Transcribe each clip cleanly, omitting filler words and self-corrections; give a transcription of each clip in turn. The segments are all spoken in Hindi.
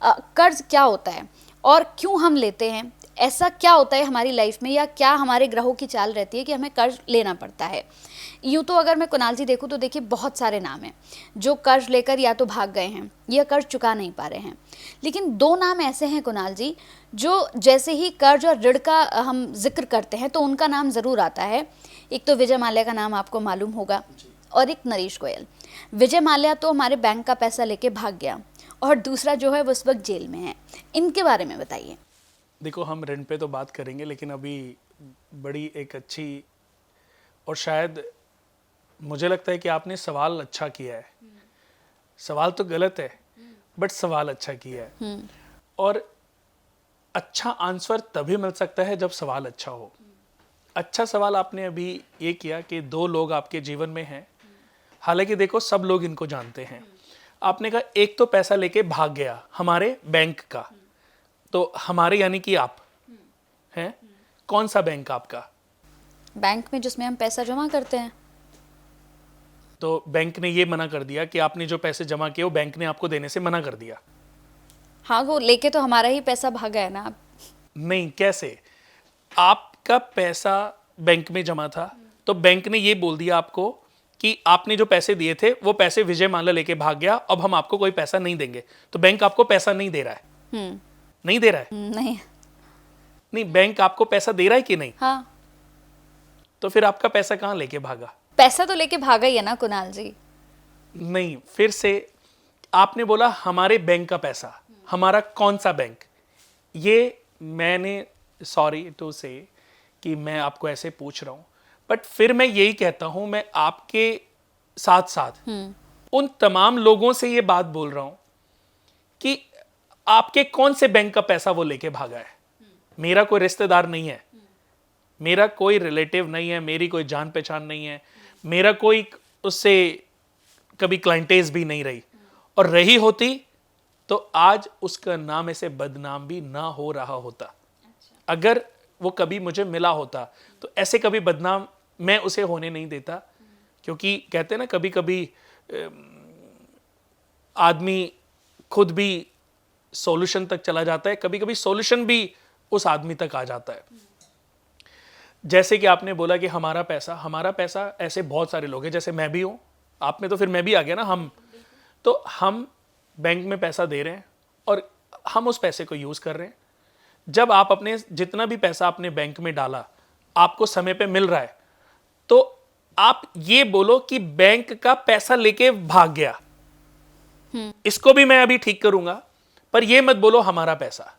कर्ज क्या होता है और क्यों हम लेते हैं, ऐसा क्या होता है हमारी लाइफ में, या क्या हमारे ग्रहों की चाल रहती है कि हमें कर्ज लेना पड़ता है। यूँ तो अगर मैं कुणाल जी देखूँ तो देखिए बहुत सारे नाम हैं जो कर्ज लेकर या तो भाग गए हैं या कर्ज चुका नहीं पा रहे हैं, लेकिन दो नाम ऐसे हैं कुणाल जी जो जैसे ही कर्ज और ऋण का हम जिक्र करते हैं तो उनका नाम ज़रूर आता है। एक तो विजय माल्या का नाम आपको मालूम होगा और एक नरेश गोयल। विजय माल्या तो हमारे बैंक का पैसा लेके भाग गया और दूसरा जो है वो इस वक्त जेल में है। इनके बारे में बताइए। देखो, हम ऋण पे तो बात करेंगे, लेकिन अभी बड़ी एक अच्छी और शायद मुझे लगता है कि आपने सवाल अच्छा किया है। सवाल तो गलत है बट सवाल अच्छा किया है, और अच्छा आंसर तभी मिल सकता है जब सवाल अच्छा हो। अच्छा सवाल आपने अभी ये किया कि दो लोग आपके जीवन में हैं, हालांकि देखो सब लोग इनको जानते हैं। आपने कहा एक तो पैसा लेके भाग गया हमारे बैंक का, तो हमारे यानी कि आप हैं। कौन सा बैंक आपका? बैंक में जिसमें हम पैसा जमा करते हैं। तो बैंक ने ये मना कर दिया कि आपने जो पैसे जमा किए वो बैंक ने आपको देने से मना कर दिया? हाँ, वो लेके तो हमारा ही पैसा भागा है ना। नहीं, कैसे? आपका पैसा बैंक में जमा था तो बैंक ने ये बोल दिया आपको कि आपने जो पैसे दिए थे वो पैसे विजय माल्या लेके भाग गया, अब हम आपको कोई पैसा नहीं देंगे। तो बैंक आपको पैसा नहीं दे रहा है। नहीं दे रहा है? नहीं। नहीं, बैंक आपको पैसा दे रहा है कि नहीं? हाँ। तो फिर आपका पैसा कहाँ लेके भागा? पैसा तो लेके भागा ही है ना कुणाल जी। नहीं, फिर से आपने बोला हमारे बैंक का पैसा। हमारा कौन सा बैंक? ये मैंने, सॉरी टू से कि मैं आपको ऐसे पूछ रहा हूं, बट फिर मैं यही कहता हूं, मैं आपके साथ साथ उन तमाम लोगों से ये बात बोल रहा हूं कि आपके कौन से बैंक का पैसा वो लेके भागा है। मेरा कोई रिश्तेदार नहीं है, मेरा कोई रिलेटिव नहीं है, मेरी कोई जान पहचान नहीं है, मेरा कोई उससे कभी क्लाइंटेज भी नहीं रही, और रही होती तो आज उसका नाम ऐसे बदनाम भी ना हो रहा होता। अगर वो कभी मुझे मिला होता तो ऐसे कभी बदनाम मैं उसे होने नहीं देता, क्योंकि कहते हैं ना कभी कभी आदमी खुद भी सॉल्यूशन तक चला जाता है, कभी कभी सॉल्यूशन भी उस आदमी तक आ जाता है। जैसे कि आपने बोला कि हमारा पैसा, ऐसे बहुत सारे लोग हैं, जैसे मैं भी हूं, आप में तो फिर मैं भी आ गया ना। हम बैंक में पैसा दे रहे हैं और हम उस पैसे को यूज कर रहे हैं। जब आप अपने जितना भी पैसा आपने बैंक में डाला आपको समय पे मिल रहा है, तो आप ये बोलो कि बैंक का पैसा लेके भाग गया, इसको भी मैं अभी ठीक करूंगा, पर ये मत बोलो हमारा पैसा,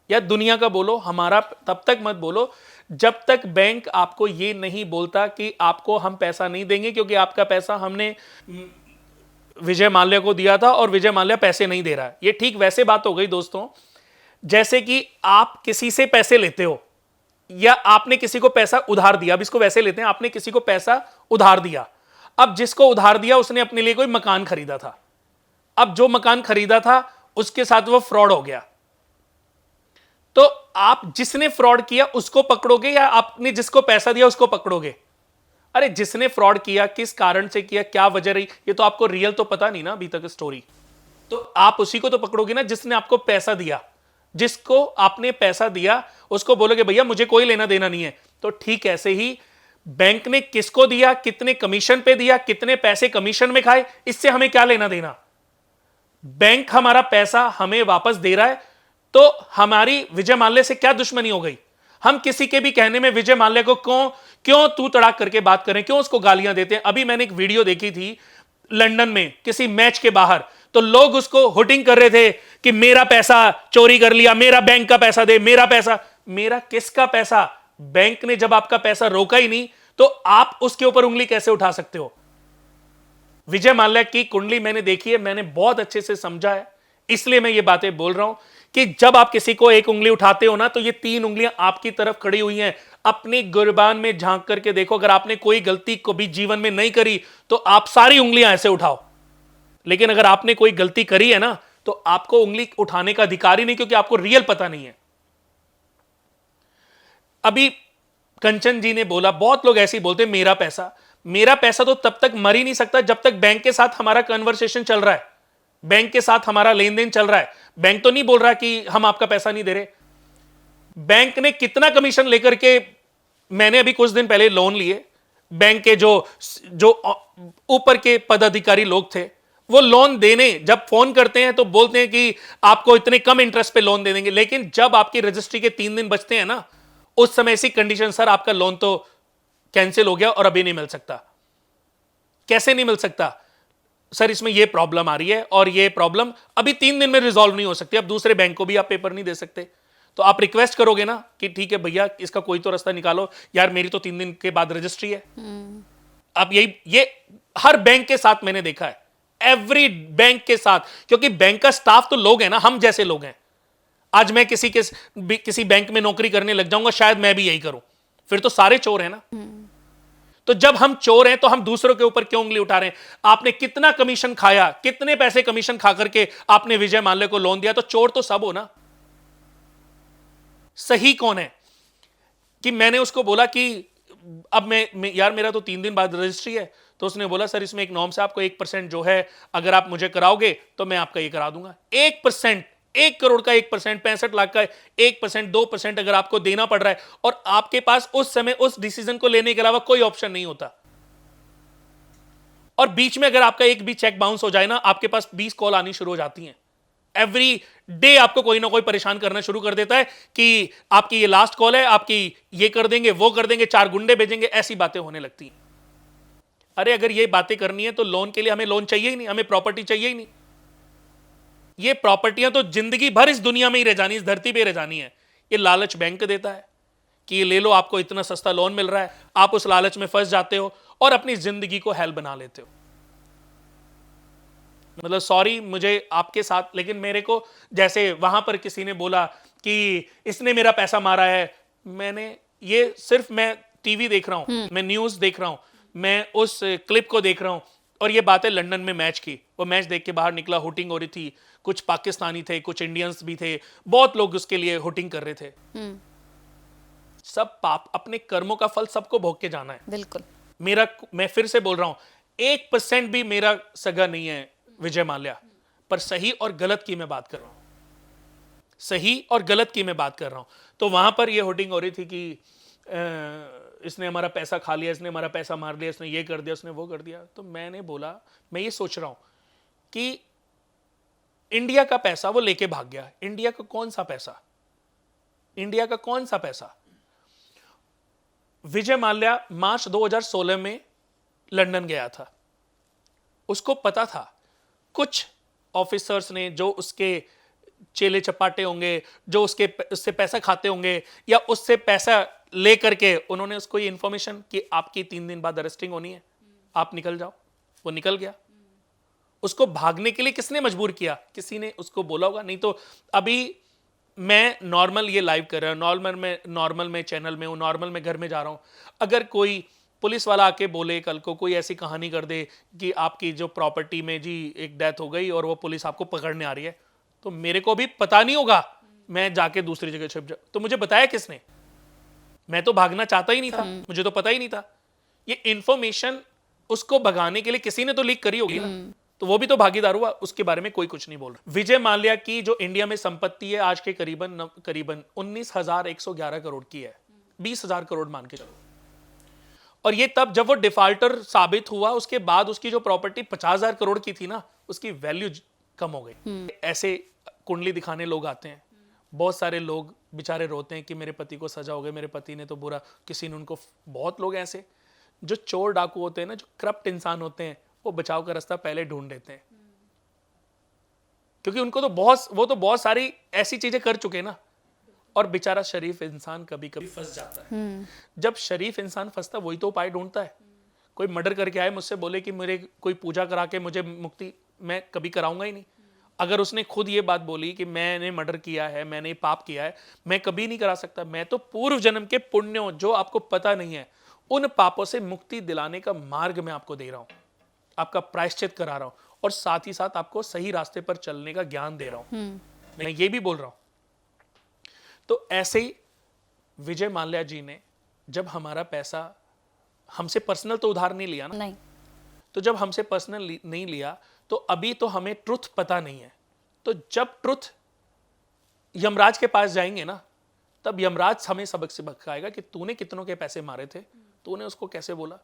या दुनिया का बोलो हमारा, तब तक मत बोलो जब तक बैंक आपको ये नहीं बोलता कि आपको हम पैसा नहीं देंगे क्योंकि आपका पैसा हमने विजय माल्या को दिया था और विजय माल्या पैसे नहीं दे रहा है। ये ठीक वैसे बात हो गई दोस्तों, जैसे कि आप किसी से पैसे लेते हो या आपने किसी को पैसा उधार दिया। अब इसको वैसे लेते हैं, आपने किसी को पैसा उधार दिया, अब जिसको उधार दिया उसने अपने लिए कोई मकान खरीदा था, अब जो मकान खरीदा था उसके साथ वो फ्रॉड हो गया, तो आप जिसने फ्रॉड किया उसको पकड़ोगे या आपने जिसको पैसा दिया उसको पकड़ोगे? अरे जिसने फ्रॉड किया किस कारण से किया, क्या वजह रही, ये तो आपको रियल तो पता नहीं ना अभी तक स्टोरी, तो आप उसी को तो पकड़ोगे ना जिसने आपको पैसा दिया। जिसको आपने पैसा दिया उसको बोलोगे भैया मुझे कोई लेना देना नहीं है। तो ठीक ऐसे ही बैंक ने किसको दिया, कितने कमीशन पे दिया, कितने पैसे कमीशन में खाए, इससे हमें क्या लेना देना। बैंक हमारा पैसा हमें वापस दे रहा है, तो हमारी विजय माल्या से क्या दुश्मनी हो गई? हम किसी के भी कहने में विजय माल्या को क्यों तू तड़ाक करके बात करें, क्यों उसको गालियां देते हैं? अभी मैंने एक वीडियो देखी थी लंदन में किसी मैच के बाहर, तो लोग उसको हुटिंग कर रहे थे कि मेरा पैसा चोरी कर लिया, मेरा बैंक का पैसा दे, मेरा पैसा। मेरा किसका पैसा? बैंक ने जब आपका पैसा रोका ही नहीं तो आप उसके ऊपर उंगली कैसे उठा सकते हो? विजय माल्या की कुंडली मैंने देखी है, मैंने बहुत अच्छे से समझा है, इसलिए मैं ये बातें बोल रहा हूं कि जब आप किसी को एक उंगली उठाते हो ना तो ये तीन उंगलियां आपकी तरफ खड़ी हुई हैं। अपनी गिरबान में झांक करके देखो, अगर आपने कोई गलती कभी जीवन में नहीं करी तो आप सारी उंगलियां ऐसे उठाओ, लेकिन अगर आपने कोई गलती करी है ना तो आपको उंगली उठाने का अधिकार ही नहीं, क्योंकि आपको रियल पता नहीं है। अभी कंचन जी ने बोला, बहुत लोग ऐसे ही बोलते हैं मेरा पैसा तो तब तक मर ही नहीं सकता जब तक बैंक के साथ हमारा कन्वर्सेशन चल रहा है। बैंक के साथ हमारा लेन देन चल रहा है, बैंक तो नहीं बोल रहा कि हम आपका पैसा नहीं दे रहे। बैंक ने कितना कमीशन लेकर के, मैंने अभी कुछ दिन पहले लोन लिए, बैंक के जो जो ऊपर के पदाधिकारी लोग थे, वो लोन देने जब फोन करते हैं तो बोलते हैं कि आपको इतने कम इंटरेस्ट पे लोन दे देंगे, लेकिन जब आपकी रजिस्ट्री के 3 दिन बचते हैं ना, उस समय ऐसी कंडीशन, सर आपका लोन तो कैंसिल हो गया और अभी नहीं मिल सकता। कैसे नहीं मिल सकता सर, इसमें ये प्रॉब्लम आ रही है और ये प्रॉब्लम अभी 3 दिन में रिजॉल्व नहीं हो सकती, अब दूसरे बैंक को भी आप पेपर नहीं दे सकते। तो आप रिक्वेस्ट करोगे ना कि ठीक है भैया इसका कोई तो रास्ता निकालो यार, मेरी तो 3 दिन के बाद रजिस्ट्री है। अब ये हर बैंक के साथ मैंने देखा है, एवरी बैंक के साथ, क्योंकि बैंक का स्टाफ तो लोग हैं ना, हम जैसे लोग हैं। आज मैं किसी बैंक में नौकरी करने लग जाऊंगा, शायद मैं भी यही करूं, फिर तो सारे चोर हैं ना। तो जब हम चोर हैं तो हम दूसरों के ऊपर क्यों उंगली उठा रहे हैं? आपने कितना कमीशन खाया, कितने पैसे कमीशन खा करके आपने विजय माल्या को लोन दिया? तो चोर तो सब हो ना, सही कौन है? कि मैंने उसको बोला कि अब मैं यार मेरा तो 3 दिन बाद रजिस्ट्री है, तो उसने बोला सर इसमें एक नॉर्म से आपको 1% जो है अगर आप मुझे कराओगे तो मैं आपका ये करा दूंगा। 1%, 1 करोड़ का 1%, 65 लाख का 1%, 2% अगर आपको देना पड़ रहा है और आपके पास उस समय उस डिसीजन को लेने के अलावा कोई ऑप्शन नहीं होता, और बीच में अगर आपका एक भी चेक बाउंस हो जाए ना, आपके पास 20 कॉल आनी शुरू हो जाती हैं। एवरी डे आपको कोई ना कोई परेशान करना शुरू कर देता है कि आपकी ये लास्ट कॉल है, आपकी ये कर देंगे, वो कर देंगे, 4 गुंडे भेजेंगे, ऐसी बातें होने लगती हैं। अरे अगर ये बातें करनी है तो लोन के लिए हमें लोन चाहिए ही नहीं, हमें प्रॉपर्टी चाहिए ही नहीं। ये प्रॉपर्टियां तो जिंदगी भर इस दुनिया में ही रह जानी, इस धरती पे रह जानी है। ये लालच बैंक देता है कि ये ले लो, आपको इतना सस्ता लोन मिल रहा है, आप उस लालच में फंस जाते हो और अपनी जिंदगी को हेल बना लेते हो। मतलब सॉरी मुझे आपके साथ, लेकिन मेरे को जैसे वहां पर किसी ने बोला कि इसने मेरा पैसा मारा है, मैंने ये सिर्फ मैं टीवी देख रहा हूं, मैं न्यूज देख रहा हूं, मैं उस क्लिप को देख रहा हूं, और ये बात है लंदन में मैच की। वो मैच देख के बाहर निकला, हुटिंग हो रही थी, कुछ पाकिस्तानी थे, कुछ इंडियंस भी थे, बहुत लोग उसके लिए हुटिंग कर रहे थे। सब पाप, अपने कर्मों का फल सबको भोग के जाना है। बिल्कुल। मैं फिर से बोल रहा हूं, 1% भी मेरा सगा नहीं है विजय माल्या, पर सही और गलत की मैं बात कर रहा हूं, सही और गलत की मैं बात कर रहा हूं। तो वहां पर यह होर्डिंग हो रही थी कि इसने हमारा पैसा खा लिया, इसने हमारा पैसा मार लिया, इसने ये कर दिया, उसने वो कर दिया। तो मैंने बोला, मैं ये सोच रहा हूं कि इंडिया का पैसा वो लेके भाग गया। इंडिया का कौन सा पैसा? इंडिया का कौन सा पैसा? विजय माल्या मार्च 2016 में लंदन गया था, उसको पता था कुछ ऑफिसर्स ने, जो उसके चेले चपाटे होंगे, जो उससे पैसा खाते होंगे या उससे पैसा ले करके उन्होंने उसको ये इंफॉर्मेशन कि आपकी 3 दिन बाद अरेस्टिंग होनी है, आप निकल जाओ। वो निकल गया। उसको भागने के लिए किसने मजबूर किया? किसी ने उसको बोला होगा, नहीं तो अभी मैं नॉर्मल ये लाइव कर रहा हूं, नॉर्मल में चैनल में हूं, नॉर्मल में घर में जा रहा हूं, अगर कोई पुलिस वाला आके बोले कल को, कोई ऐसी कहानी कर दे कि आपकी जो प्रॉपर्टी में जी एक डेथ हो गई और वो पुलिस आपको पकड़ने आ रही है, तो मेरे को भी पता नहीं होगा, मैं जाके दूसरी जगह छिप जाऊं। तो मुझे बताया किसने? मैं तो भागना चाहता ही नहीं था, मुझे तो पता ही नहीं था। ये इंफॉर्मेशन उसको भगाने के लिए किसी ने तो लीक करी होगी ना, तो वो भी तो भागीदार हुआ, उसके बारे में कोई कुछ नहीं बोल रहा। विजय माल्या की जो इंडिया में संपत्ति है आज के करीबन 19,111 करोड़ की है, 20,000 करोड़ मान के चलो। और ये तब जब वो डिफॉल्टर साबित हुआ, उसके बाद उसकी जो प्रॉपर्टी 50,000 करोड़ की थी ना, उसकी वैल्यू कम हो गई। ऐसे कुंडली दिखाने लोग आते हैं, बहुत सारे लोग बेचारे रोते हैं कि मेरे पति को सजा हो गई, मेरे पति ने तो बुरा, किसी ने उनको, बहुत लोग ऐसे जो चोर डाकू होते हैं ना, जो करप्ट इंसान होते हैं, वो बचाव का रास्ता पहले ढूंढ लेते हैं, क्योंकि उनको तो बहुत सारी ऐसी चीजें कर चुके ना। और बेचारा शरीफ इंसान कभी कभी फंस जाता है। जब शरीफ इंसान फंसता, वही तो उपाय ढूंढता है। कोई मर्डर करके आए मुझसे बोले कि मेरे कोई पूजा करा के मुझे मुक्ति, मैं कभी कराऊंगा ही नहीं। अगर उसने खुद ये बात बोली कि मैंने मर्डर किया है, मैंने पाप किया है, मैं कभी नहीं करा सकता। मैं तो पूर्व जन्म के पुण्यों, जो आपको पता नहीं है, उन पापों से मुक्ति दिलाने का मार्ग मैं आपको दे रहा हूं, आपका प्रायश्चित करा रहा हूं, और साथ ही साथ आपको सही रास्ते पर चलने का ज्ञान दे रहा हूं। मैं ये भी बोल रहा हूं। तो ऐसे ही विजय माल्या जी ने जब हमारा पैसा, हमसे पर्सनल तो उधार नहीं लिया ना, नहीं। तो जब हमसे पर्सनल नहीं लिया, तो अभी तो हमें ट्रुथ पता नहीं है। तो जब ट्रुथ यमराज के पास जाएंगे ना, तब यमराज हमें सबक से बकाएगा कि तूने कितनों के पैसे मारे थे, तूने उसको कैसे बोला,